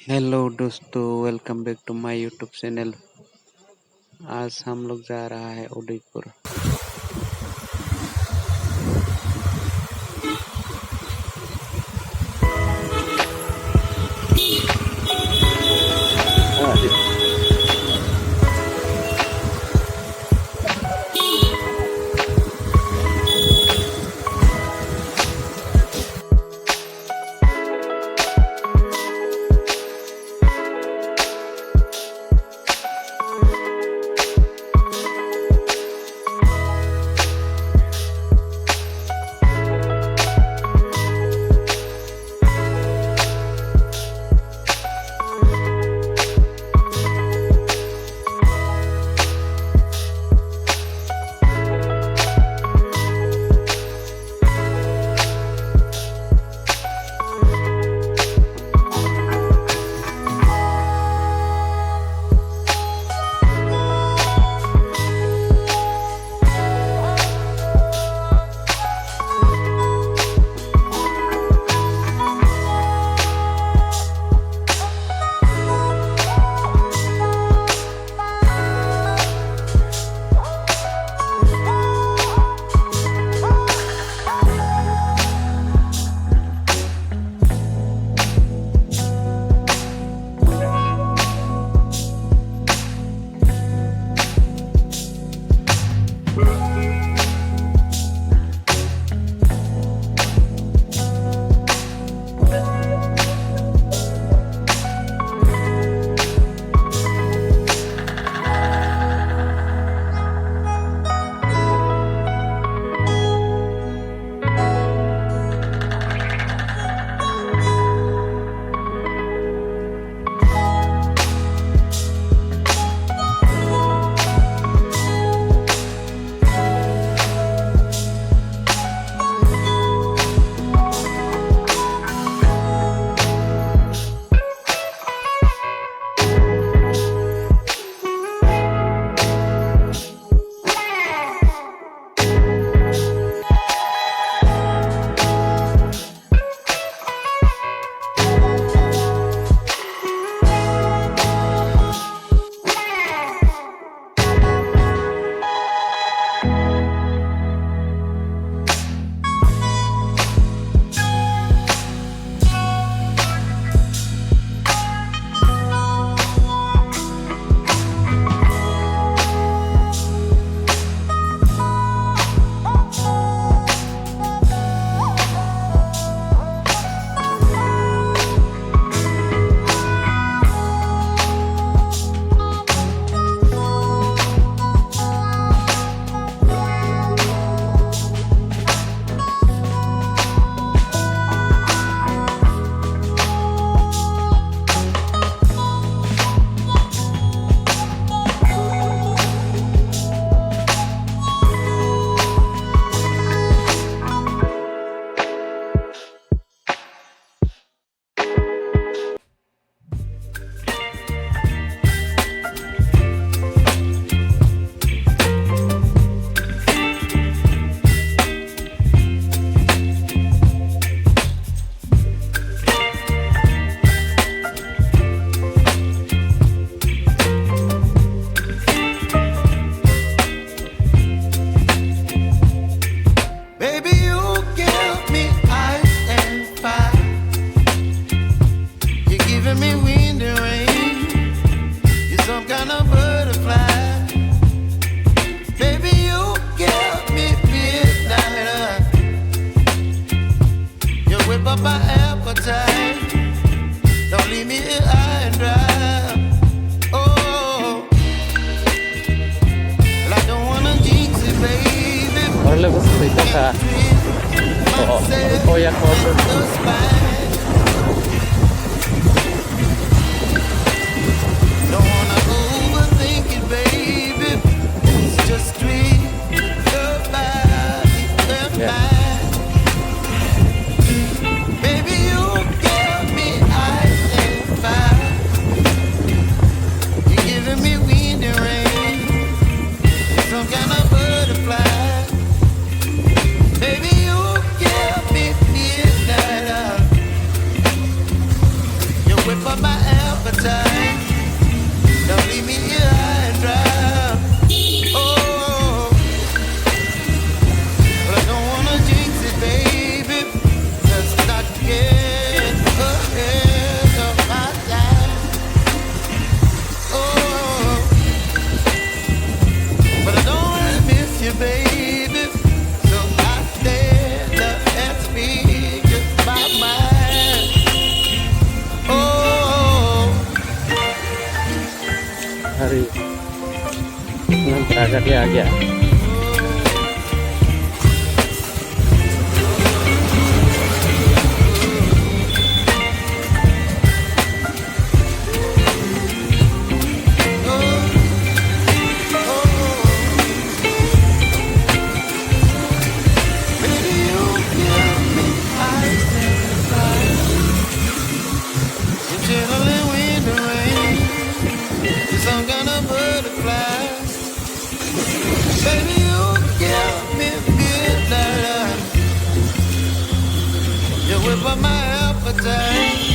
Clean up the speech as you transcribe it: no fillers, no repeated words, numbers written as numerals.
Hello दोस्तों, welcome back to my YouTube channel. आज हम लोग जा रहा है Udaipur. Oleh bos itu kah? Oh ya kau. Baby, you give me midnight. up my appetite. Don't leave me here high and dry. Oh, but I don't wanna jinx it, baby. Let's not get ahead of my time. Oh, but I don't wanna miss you, baby. So I stand up and speak just my mind. Oh, hari dengan berangkat dia aja. baby, you give me ice and fire. You're chilling wind and rain. You're some kind of butterfly. Baby, you give me midnight. You whip up my appetite.